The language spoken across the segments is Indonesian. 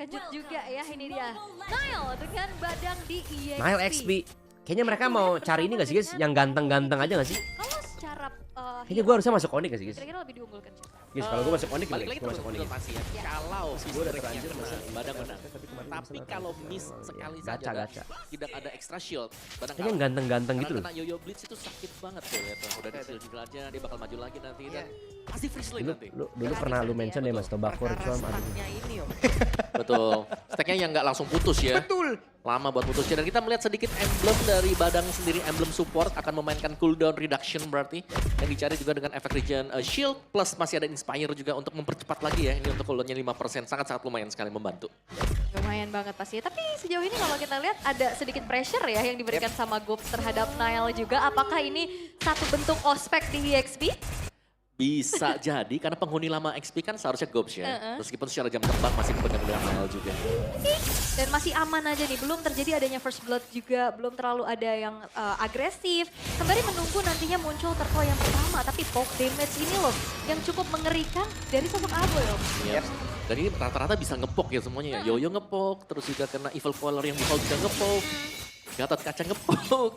lanjut juga ya, ini dia. Nile dengan Badang di EXP. Nile XP. Kayaknya mereka mau cari ini gak sih guys? Yang ganteng-ganteng aja gak sih? Kalau secara Kayaknya gue harusnya masuk Onyx gak sih guys? kira-kira lebih diunggulkan siapa? Guys, kalau gue masuk Onyx gimana? Balik lagi Gue masuk Onyx. pasti ya. Ya. Kalau Gue udah breaknya terlanjur kena, masuk Badang menang. kemarin Tapi misalnya kalau atau- miss oh, sekali iya. saja Gacha. tidak ada extra shield, Badang Kayaknya yang ganteng-ganteng gitu Karena loh. kena Yoyo Blitz itu sakit banget tuh lihat tuh. Udah di shield juga aja, dia bakal maju lagi nanti dan pasti free slay Dulu, nanti. dulu pernah lu mention deh Mas Tobacco Perkara Ritual. stacknya ini om. Betul. Stacknya yang nggak langsung putus ya. Betul. Lama buat putusnya. Dan kita melihat sedikit emblem dari Badang sendiri, emblem support akan memainkan cooldown reduction berarti. Yang dicari juga dengan efek regen shield plus masih ada inspire juga untuk mempercepat lagi ya. Ini untuk cooldownnya 5%, sangat-sangat lumayan sekali membantu. Lumayan banget pasti. Tapi sejauh ini kalau kita lihat ada sedikit pressure ya yang diberikan sama Gobs terhadap Nile juga. Apakah ini satu bentuk ospek di EXP? Bisa jadi karena penghuni lama XP kan seharusnya Gobs ya. Meskipun secara jam terbang masih pegang Nile juga. Dan masih aman aja nih, belum terjadi adanya first blood juga, belum terlalu ada yang agresif. Sembari menunggu nantinya muncul turtle yang pertama, tapi poke damage ini loh yang cukup mengerikan dari sosok Aboy loh. Yep. Dan ini rata-rata bisa ngepok ya semuanya ya. Yoyo ngepok, terus juga kena evil color yang default juga ngepok. Gatot kaca ngepok.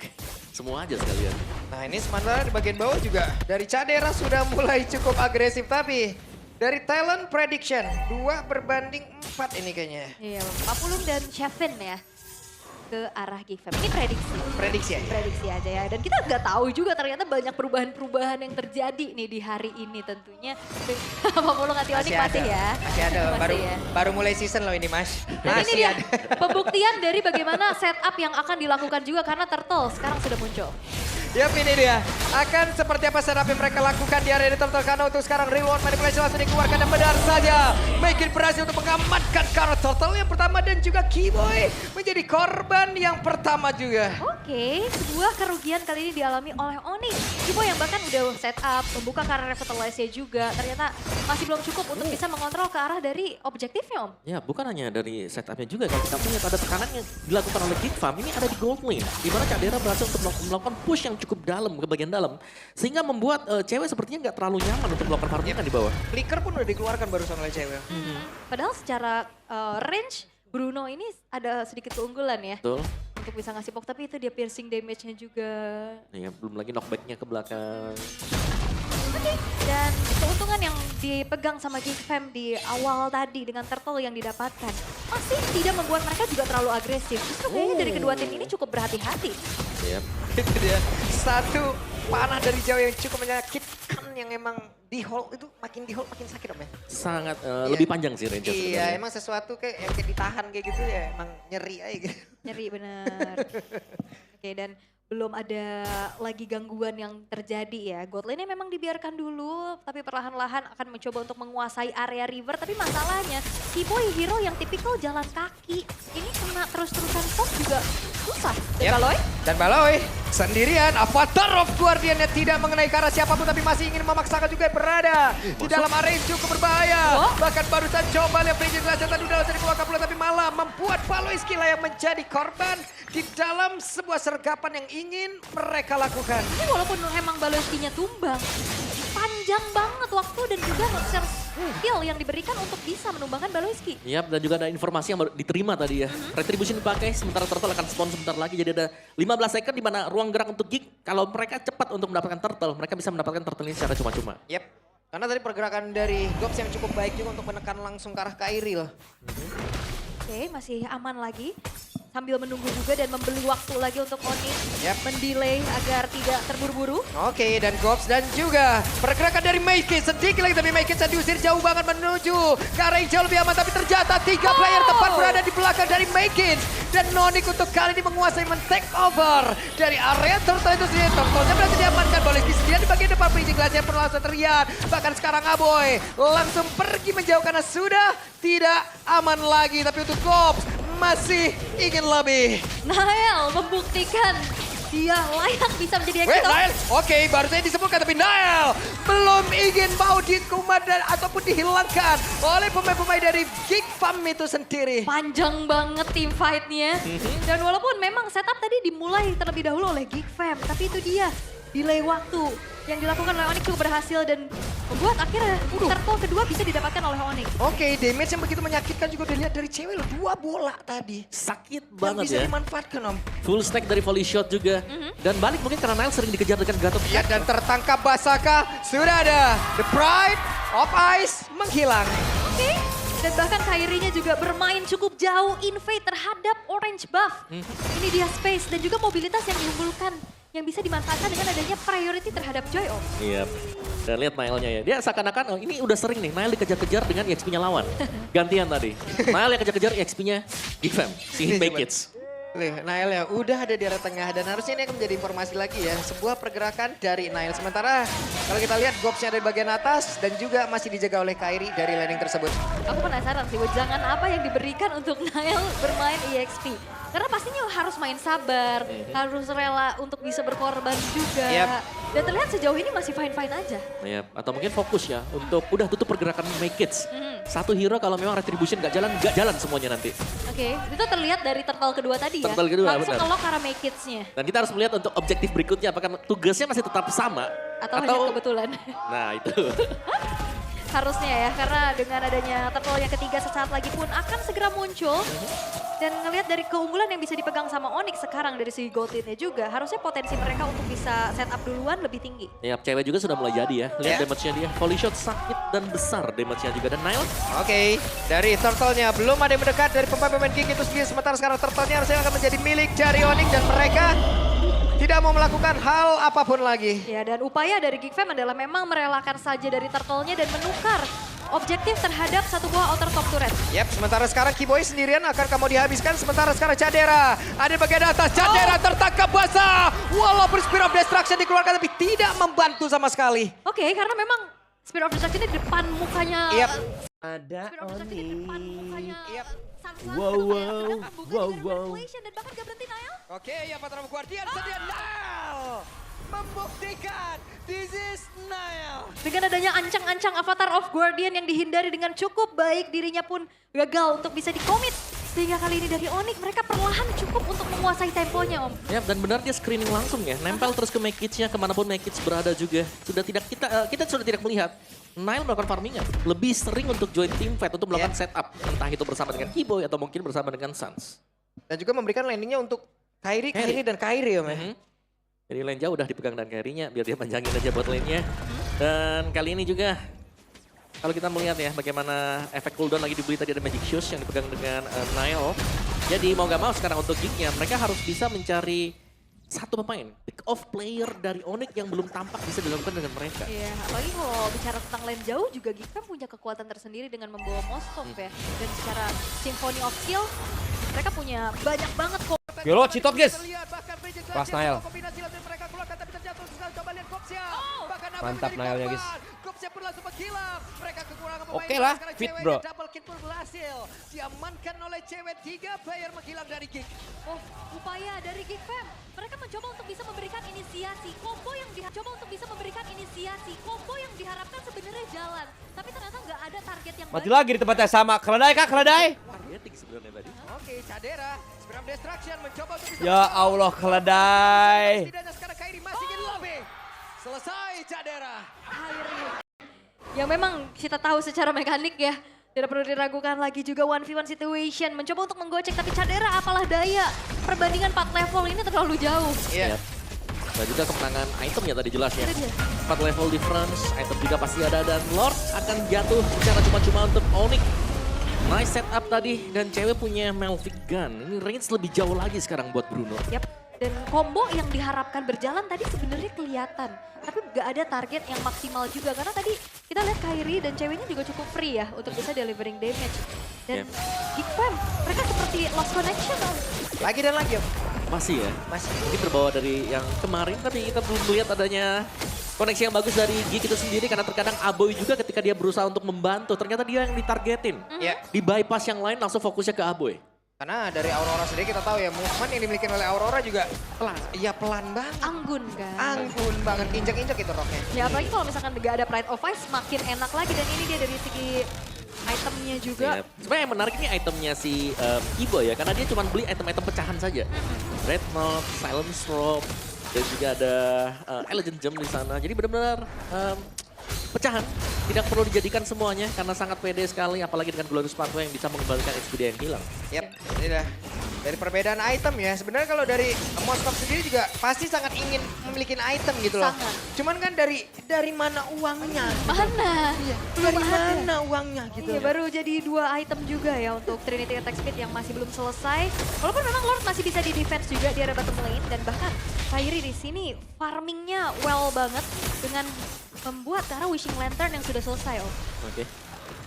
Semua aja sekalian. Nah ini sementara di bagian bawah juga dari Cadera sudah mulai cukup agresif. Tapi dari talent prediction 2/4 ini kayaknya. Iya, Papulung dan Chevin ya ke arah Gigfam. Ini prediksi. Prediksi aja. Prediksi aja ya. Dan kita nggak tahu juga ternyata banyak perubahan-perubahan yang terjadi nih di hari ini tentunya. Papulung Atiwanik masih ya. Masih ada. Masih ya. Baru mulai season loh ini Mas. Dan ini Masih dia ada. pembuktian dari bagaimana setup yang akan dilakukan juga karena Turtle sekarang sudah muncul. Yap ini dia. Akan seperti apa setup yang mereka lakukan di area Turtle karena untuk sekarang reward manipulation langsung dikeluarkan dan benar saja. Makin berhasil untuk mengamankan karena Turtle yang pertama dan juga Keyboy menjadi korban yang pertama juga. Oke, sebuah kerugian kali ini dialami oleh Onyx. Kibo yang bahkan udah setup, membuka karir revitalize juga. Ternyata masih belum cukup untuk bisa mengontrol ke arah dari objektifnya Om. Ya bukan hanya dari setupnya juga. Kalau kita melihat ada tekanan yang dilakukan oleh Geek Farm, ini ada di gold lane. Di mana Cadera berhasil untuk melakukan push yang cukup dalam ke bagian dalam. Sehingga membuat cewek sepertinya nggak terlalu nyaman untuk melakukan farming di bawah. Flicker pun udah dikeluarkan barusan oleh cewek. Padahal secara range, Bruno ini ada sedikit keunggulan ya. Betul. Untuk bisa ngasih poke, tapi itu dia piercing damage-nya juga. Ya, belum lagi knockback-nya ke belakang. Oke, dan keuntungan yang dipegang sama Gigfam di awal tadi dengan turtle yang didapatkan masih tidak membuat mereka juga terlalu agresif. Justru kayaknya dari kedua tim ini cukup berhati-hati. Yep. Itu dia. Satu panah dari jauh yang cukup menyakitkan yang emang di hold itu makin di hold makin sakit Om ya. Sangat Iya. lebih panjang sih range Iya emang sesuatu kayak yang kayak ditahan kayak gitu ya emang nyeri aja gitu. Nyeri bener. Oke, dan belum ada lagi gangguan yang terjadi ya. Godlane memang dibiarkan dulu, tapi perlahan-lahan akan mencoba untuk menguasai area river. Tapi masalahnya, Keyboy hero yang tipikal jalan kaki. Ini kena terus-terusan pop juga susah. Dan Yap. Baloy? Dan Baloy sendirian, Avatar of Guardian-nya tidak mengenai ke arah siapapun tapi masih ingin memaksakan juga berada di dalam area yang cukup berbahaya. Oh. Bahkan barusan coba lihat Bridget Glaser tadi udah langsung dikeluarkan pula tapi malah membuat Baloy Skilla yang menjadi korban di dalam sebuah sergapan yang ingin mereka lakukan. Tapi walaupun emang Baloyski-nya tumbang, panjang banget waktu dan juga nge-share skill yang diberikan untuk bisa menumbangkan Baloyski. Yap, dan juga ada informasi yang baru diterima tadi ya. Retribution dipakai, sementara Turtle akan spawn sebentar lagi. Jadi ada 15 second di mana ruang gerak untuk Geek. Kalau mereka cepat untuk mendapatkan Turtle, mereka bisa mendapatkan Turtle ini secara cuma-cuma. Yep. Karena tadi pergerakan dari Gops yang cukup baik juga untuk menekan langsung ke arah Kairi loh. Oke, masih aman lagi. Sambil menunggu juga dan membeli waktu lagi untuk Onyx. Yap. Mendelay agar tidak terburu-buru. Oke, dan Gops dan juga pergerakan dari Maykid sedikit lagi tapi Maykid saya diusir jauh banget menuju ke arah yang jauh lebih aman tapi ternyata 3 player tepat berada di belakang dari Maykid dan Nonik untuk kali ini menguasai men-take over dari area Turtle itu sendiri. Turtle-nya berhasil diamankan, Baloyski sendiri di bagian depan Bridging Glass yang perlu langsung terlihat. Bahkan sekarang Aboy langsung pergi menjauh karena sudah tidak aman lagi tapi untuk Gops masih ingin lebih. Nael membuktikan dia layak bisa menjadi Wait, exit. Nael, oke, baru saja disebutkan tapi Nael belum ingin mau dikumat dan ataupun dihilangkan oleh pemain-pemain dari Geek Farm itu sendiri. Panjang banget tim fight-nya. Dan walaupun memang setup tadi dimulai terlebih dahulu oleh Gigfam, tapi itu dia. delay waktu yang dilakukan oleh Onyx cukup berhasil dan membuat akhirnya turtle kedua bisa didapatkan oleh Onyx. Oke, damage yang begitu menyakitkan juga dilihat dari cewek loh. 2 bola tadi. Sakit Yang banget bisa ya. dimanfaatkan Om. Full stack dari volley shot juga. Dan balik mungkin karena Nile sering dikejar dengan Gatot. Ya dan tertangkap Basaka. Sudah ada. The Pride of Ice menghilang. Oke. Dan bahkan Kairi-nya juga bermain cukup jauh invade terhadap orange buff. Ini dia space dan juga mobilitas yang diunggulkan. Yang bisa dimanfaatkan dengan adanya priority terhadap Joy Om. Iya. Dan lihat Nile-nya ya. Dia seakan-akan, oh ini udah sering nih, Nile dikejar-kejar dengan EXP-nya lawan. Gantian tadi. Nile yang kejar-kejar EXP-nya Gifem, si Hitbay Kids. Nail ya udah ada di area tengah dan harusnya ini akan menjadi informasi lagi ya. Sebuah pergerakan dari Nail. Sementara kalau kita lihat Gobs-nya ada di bagian atas dan juga masih dijaga oleh Kairi dari landing tersebut. Aku penasaran sih, wejangan apa yang diberikan untuk Nile bermain EXP. Karena pastinya harus main sabar, harus rela untuk bisa berkorban juga. Yep. Dan terlihat sejauh ini masih fine-fine aja. Ya, atau mungkin fokus ya untuk udah tutup pergerakan Make Kids. Satu hero kalau memang Retribution nggak jalan semuanya nanti. Oke, itu terlihat dari turtle kedua tadi ya. Turtle kedua, langsung benar. ngelok ke arah make kids-nya. Dan kita harus melihat untuk objektif berikutnya apakah tugasnya masih tetap sama Atau hanya kebetulan. Nah itu. Harusnya ya, karena dengan adanya turtle yang ketiga sesaat lagi pun akan segera muncul. Dan ngelihat dari keunggulan yang bisa dipegang sama Onyx sekarang dari segi gold lead-nya juga, harusnya potensi mereka untuk bisa setup duluan lebih tinggi. Ya, cewek juga sudah mulai jadi ya. Lihat damage-nya dia. Volley shot sakit dan besar damage-nya juga. Dan Nile. Oke, dari turtle-nya belum ada yang mendekat dari pemain-pemain Gig itu sendiri. Sementara sekarang turtle-nya harusnya akan menjadi milik dari Onyx dan mereka tidak mau melakukan hal apapun lagi. Ya, dan upaya dari Geek Fam adalah memang merelakan saja dari turtle-nya dan menukar objektif terhadap satu buah outer top turret. Yap, sementara sekarang Kiboy sendirian akan kamu dihabiskan. Sementara sekarang Cadera ada di bagian atas. Cadera tertangkap basah. Walaupun Spear of Destruction dikeluarkan tapi tidak membantu sama sekali. Oke, karena memang Spear of Destruction di depan mukanya. Yap. Ada Spear of Destruction di depan mukanya. Yap. Sansan Wow, sedang wow, membuka wow, dengan wow. Revelation dan bahkan gak berhenti Nile. Oke, ya Patrol Guardian sedia Nile membuktikan this is Nile. Dengan adanya ancang-ancang Avatar of Guardian yang dihindari dengan cukup baik, dirinya pun gagal untuk bisa dikomit. Sehingga kali ini dari Onyx mereka perlahan cukup untuk menguasai temponya Om. Ya, dan benar dia screening langsung ya. Nempel terus ke Make Kids-nya kemanapun Make Kids berada juga. Sudah tidak kita sudah tidak melihat Nile melakukan farmingan. Lebih sering untuk join team fight untuk melakukan setup. Entah itu bersama dengan Kiboy atau mungkin bersama dengan Sans. Dan juga memberikan landingnya untuk Kairi dan Kairi Om ya. Jadi lane jauh udah dipegang dan carry-nya biar dia panjangin aja buat lane-nya. Dan kali ini juga kalau kita melihat ya bagaimana efek cooldown lagi dibeli tadi ada Magic Shoes yang dipegang dengan Nile. Jadi mau gak mau sekarang untuk Geek-nya mereka harus bisa mencari satu pemain pick off player dari Onyx yang belum tampak bisa dilakukan dengan mereka. Iya, apalagi kalau bicara tentang lane jauh juga Geek Fam punya kekuatan tersendiri dengan membawa Moskov ya. Dan secara Symphony of Skill mereka punya banyak banget kok. Yolo, citot guys. Pas Nile. Mantap Nile-nya guys. Oke lah, fit bro. Double kill pun berhasil. Diamankan oleh cewek 3 player menghilang dari Geek. Oh, upaya dari Geek Fam. Mereka mencoba untuk bisa memberikan inisiasi. Combo yang diharapkan sebenarnya jalan. Tapi ternyata nggak ada target yang Mati lagi di tempat yang sama. Keledai kak, keledai. Targeting sebenarnya tadi. Oke, Cadera. Spear of Destruction mencoba untuk bisa... Ya Allah, keledai. Setidaknya sekarang Kairi masih ingin lobby. Selesai Cadera. yang memang kita tahu secara mekanik ya. Tidak perlu diragukan lagi juga 1v1 situation. Mencoba untuk menggocek tapi Cadera apalah daya. Perbandingan 4 level ini terlalu jauh. Iya. Dan juga kemenangan itemnya tadi jelas ya. Itu dia. 4 level difference, item juga pasti ada dan Lord akan jatuh secara cuma-cuma untuk Onyx. Nice setup tadi dan cewek punya Melvic Gun. Ini range lebih jauh lagi sekarang buat Bruno. Yap. Dan combo yang diharapkan berjalan tadi sebenarnya kelihatan. Tapi gak ada target yang maksimal juga. Karena tadi kita lihat Kairi dan ceweknya juga cukup free ya untuk bisa delivering damage. Dan Geek Fam, mereka seperti lost connection. Lagi dan lagi Om. Masih ya? Masih. Mungkin terbawa dari yang kemarin tapi kita belum melihat adanya koneksi yang bagus dari Geek itu sendiri. Karena terkadang Aboy juga ketika dia berusaha untuk membantu. Ternyata dia yang ditargetin. Iya. Di bypass yang lain langsung fokusnya ke Aboy. Karena dari Aurora sendiri kita tahu ya, movement yang dimiliki oleh Aurora juga pelan. Iya pelan banget. Anggun kan. Anggun banget, injak-injak itu roknya. Ya apalagi kalau misalkan gak ada Pride of Ice makin enak lagi. Dan ini dia dari segi itemnya juga. Ya, sebenarnya yang menarik ini itemnya si Kiboy ya. Karena dia cuma beli item-item pecahan saja. Red Knock, Silence Robe, Dan juga ada Elegant Gem di sana. Jadi benar-benar pecahan. Tidak perlu dijadikan semuanya karena sangat pede sekali. Apalagi dengan Glorious Pathway yang bisa mengembalikan XP yang hilang. Yap, ini dah. Dari perbedaan item ya, sebenarnya kalau dari Moskov sendiri juga pasti sangat ingin memiliki item gitu loh. Sangat. Cuman kan dari mana uangnya? Mana? Belum Dari ada. mana uangnya gitu. Iya, baru jadi 2 item juga ya untuk Trinity Attack Speed yang masih belum selesai. Walaupun memang Lord masih bisa di defense juga di area bottom lane dan bahkan Kairi di sini farmingnya well banget dengan membuat karena Wishing Lantern yang sudah selesai. Oke.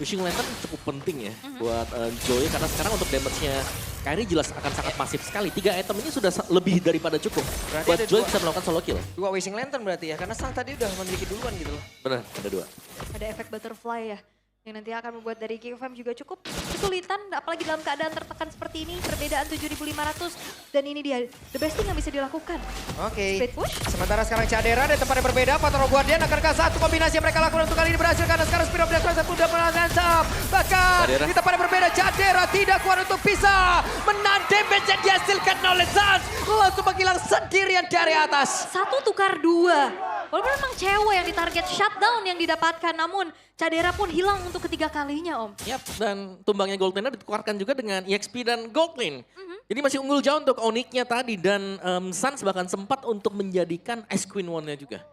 Wishing Lantern cukup penting ya buat Joy karena sekarang untuk damage-nya Kairi jelas akan sangat masif sekali. 3 item ini sudah lebih daripada cukup. Berarti Buat ada Joy dua. bisa melakukan solo kill. 2 Wishing Lantern berarti ya, karena Sang tadi udah memiliki duluan gitu loh. Benar, ada 2. Ada efek butterfly ya, yang nanti akan membuat dari KFM juga cukup kesulitan, apalagi dalam keadaan tertekan seperti ini, perbedaan 7.500, dan ini dia, the best thing yang bisa dilakukan. Oke. Split push. Sementara sekarang Cadera dari tempat yang berbeda, Patrol Guardian akankah satu kombinasi yang mereka lakukan untuk kali ini berhasil karena sekarang Speed of Death sudah merangsang. Bahkan Cadera. di tempat yang berbeda, Cadera tidak kuat untuk bisa menahan damage yang dihasilkan oleh Sans. Langsung menghilang sendirian dari atas. 1 tukar 2. Walaupun memang cewek yang ditarget shutdown yang didapatkan, namun Cadera pun hilang untuk ketiga kalinya Om. Yap, dan tumbangnya Goldlane ditukarkan juga dengan EXP dan Goldlane. Jadi masih unggul jauh untuk Onyx-nya tadi dan Sans bahkan sempat untuk menjadikan Ice Queen One-nya juga.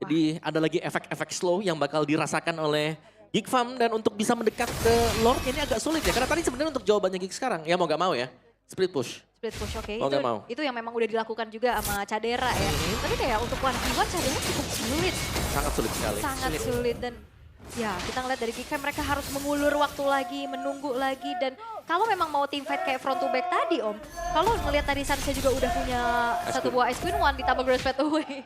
Jadi ada lagi efek-efek slow yang bakal dirasakan oleh Geek Farm dan untuk bisa mendekat ke Lord ini agak sulit ya. Karena tadi sebenarnya untuk jawabannya Geek sekarang, ya mau gak mau ya, split push. Split push, oke. Mau nggak mau? Itu yang memang udah dilakukan juga sama Cadera ya. Tapi kayak untuk 1v1 Cadera cukup sulit. Sangat sulit sekali. Sangat sulit dan ya kita ngeliat dari Geekfam mereka harus mengulur waktu lagi, menunggu lagi. Dan kalau memang mau team fight kayak front to back tadi Om. Kalau ngeliat tadi Sansa juga udah punya satu buah Ice Queen One ditambah Glorious Pathway.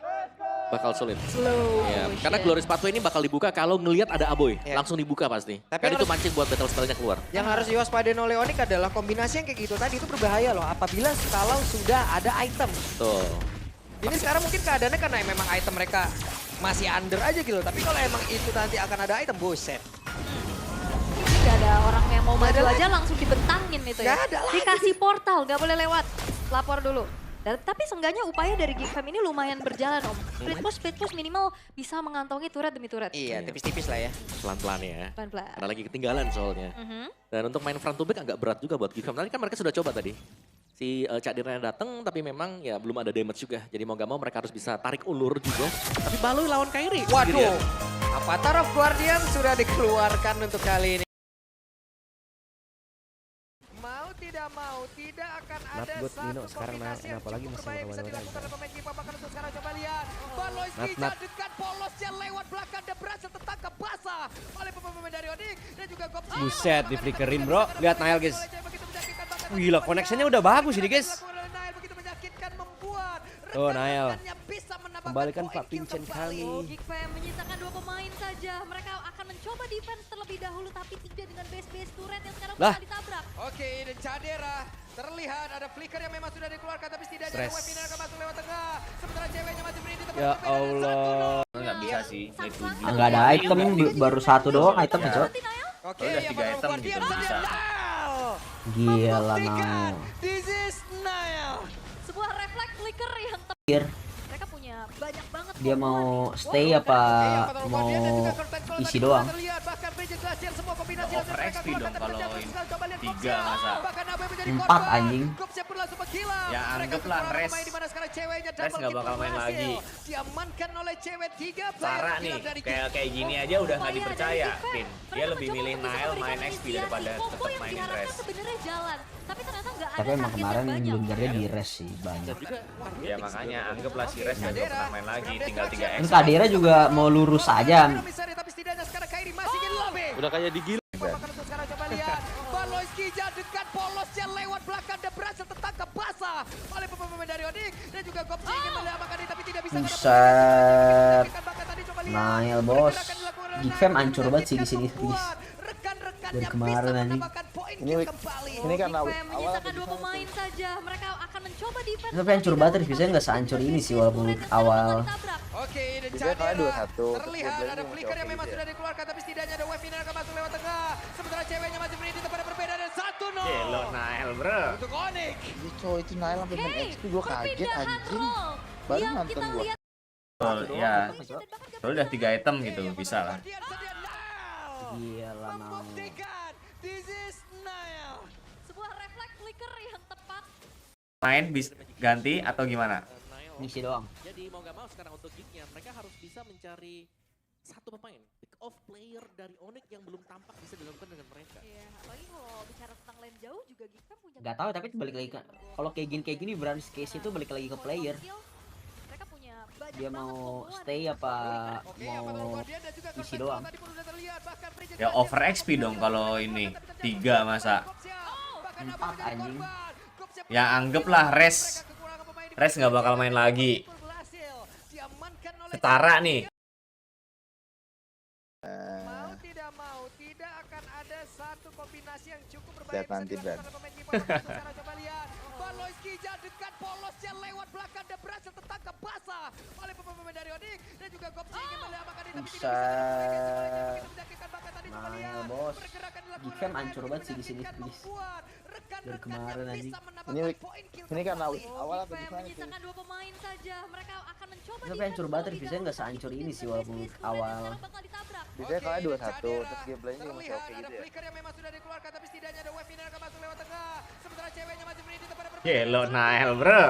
Bakal sulit. Slow Ya, motion. karena Glorious Pathway ini bakal dibuka kalau ngelihat ada Aboy. Ya. Langsung dibuka pasti. Tapi Kan itu harus- mancing buat battle spellnya keluar. Yang harus diwaspadain oleh Onyx adalah kombinasi yang kayak gitu tadi itu berbahaya loh. Apabila kalau sudah ada item. Tuh. Ini sekarang mungkin keadaannya karena memang item mereka masih under aja gitu. Tapi kalau emang itu nanti akan ada item, buset. Gak ada orang yang mau Nggak maju ada aja langsung dibentangin itu ya. Nggak ada lagi. Dikasih portal, gak boleh lewat. Lapor dulu. Tapi seenggaknya upaya dari Geekfam ini lumayan berjalan Om. Split push minimal bisa mengantongi turret demi turret. Iya, tipis-tipis lah ya. Pelan-pelan ya. Pelan-pelan. Karena lagi ketinggalan soalnya. Dan untuk main front to back agak berat juga buat Geekfam. Tadi kan mereka sudah coba tadi. Si Cak Dirna datang tapi memang ya belum ada damage juga. Jadi mau gak mau mereka harus bisa tarik ulur juga. Tapi Baloi lawan Kairi. Waduh, sendirian. Avatar of Guardian sudah dikeluarkan untuk kali ini. Mau tidak mau, tidak akan Not ada good, satu Nino. Sekarang kombinasi yang apalagi cukup masih berbahaya bisa kemana-mana dilakukan aja. oleh pemain Kipa. Bahkan untuk sekarang coba lihat. Baloyski Not. dekat polosnya lewat belakang dan berhasil tertangkap basah oleh pemain dari Onyx dan juga Gopsi. Buset, di flickerin bro. Lihat Nail guys. Gila, connectionnya udah bagus ini guys. Begitu menyakitkan membuat Tuh, Nail. rekan-rekannya bisa menambahkan Kembalikan poin Pak kill Vincent kembali. kali. Geekfam menyisakan 2 pemain saja. Mereka akan mencoba defense terlebih dahulu tapi tidak dengan base turret yang sekarang Lah. bakal ditabrak. Oke, dan Cadera terlihat ada flicker yang memang sudah dikeluarkan tapi setidaknya Stress. ada weapon yang akan masuk lewat tengah. Sementara ceweknya masih berdiri di tempat Ya berbeda dan Allah. Nggak bisa sih, naik 7. Nggak ada item, baru satu doang itemnya, Cok. Oke, Udah ya 3 Patrol item Guardian juga saja. bisa. Nail! Gila, Membuktikan, Nail. this is Nail. Sebuah refleks flicker yang Pikir mereka punya banyak banget. dia komboan mau nih. stay Wow, apa Iya, Patrol mau Guardian dan juga Curtain Call isi tadi doang? terlihat. Bahkan Bridget Glacier semua kombinasi Over yang mereka XP keluarkan dong tapi kalau terjatuh sekali. Coba lihat 3 Gopsia. masa. Bahkan Abe menjadi 4 korban. anjing. Gopsia pun langsung menghilang. Ya, Mereka anggaplah kekurangan Res. pemain di mana sekarang ceweknya Res double nggak kill bakal main berhasil. lagi. Diamankan oleh cewek 3 player Sarah kill nih, dari kayak gini aja udah nggak upaya dipercaya, dari Vin. Geekfam. Dia Mereka lebih mencoba milih untuk bisa Nail main memberikan XP inisiasi. daripada Combo tetap yang mainin diharapkan Res. sebenarnya jalan, tapi ternyata nggak ada Tapi emang target yang kemarin banyak. blundernya di res sih Dan banyak. juga Ya makanya anggaplah si Res nggak pernah main lagi, tinggal 3 Kan XP. Kadira juga mau lurus aja. Tapi setidaknya sekarang Kairi masih ingin lobby. udah kayak digil. Bahkan untuk sekarang coba lihat. Baloyski dekat polosnya lewat belakang dan berhasil tertangkap basah oleh pemain dari Onyx dan juga Gopsi ingin menyelamatkan diri tapi tidak bisa. Buset. Bahkan tadi coba lihat. Nail bos. Geekfam hancur banget sih di sini. Rekan-rekannya Dari kemarin, bisa anjing. menambahkan poin kill kembali. Ini kan Geekfam menyisakan 2 pemain saja. Mereka akan mencoba defense. Tapi hancur banget Rizky, nggak sehancur ini sih walaupun awal. Oke, dan Juga kalah Cadera 2-1. terlihat Terus ada dia flicker yang mencoba memang gitu sudah dikeluarkan tapi setidaknya ada weapon yang akan masuk lewat tengah. Sementara ceweknya masih berdiri di tempat yang berbeda dan 1-0 Lo Nail bro. untuk Onyx. Iya cowok itu Nail sampai main XP gue kaget perpindahan anjing. role. Baru yang nonton kita gua. lihat Betul, ya. Soalnya udah 3 item gitu, bisa lah. Gila mau. sebuah refleks flicker yang tepat. Main bisa ganti atau gimana? Misi doang. Jadi mau gak mau sekarang untuk Geeknya mereka harus bisa mencari satu pemain pick off player dari Onyx yang belum tampak bisa dilakukan dengan mereka. Iya, apalagi kalau bicara tentang lane jauh juga kita punya. Nggak tahu tapi balik lagi ke kalau kayak gini Brans case itu balik lagi ke player. Mereka punya banyak Dia banget mau komboan. stay apa mau misi doang. Ya over XP dong kalau ini 3 masa. 4 anjing. Ya anggaplah res nggak bakal main lagi. Setara nih. Mau tidak mau, tidak akan ada satu kombinasi yang cukup berbahaya. Lihat nanti, Bran. Coba lihat, Baloyski dekat polosnya lewat belakang dan berhasil tertangkap basah oleh pemain dari Onyx dan juga Gopsi ingin melakukan ini tapi tidak bisa. Nah, bos. Geekfam hancur banget sih di sini, please. Dari kemarin anjing. Ini kan awal apa gimana sih? Menyisakan 2 pemain saja. Mereka akan mencoba Tapi hancur banget reviewnya nggak sehancur ini sih walaupun awal. Biasanya kalah 2-1, terus gameplaynya juga masih oke gitu ya. Flicker yang memang sudah dikeluarkan tapi setidaknya ada wave ini akan masuk lewat tengah. Sementara ceweknya masih berdiri di tempat Yellow Nile, bro.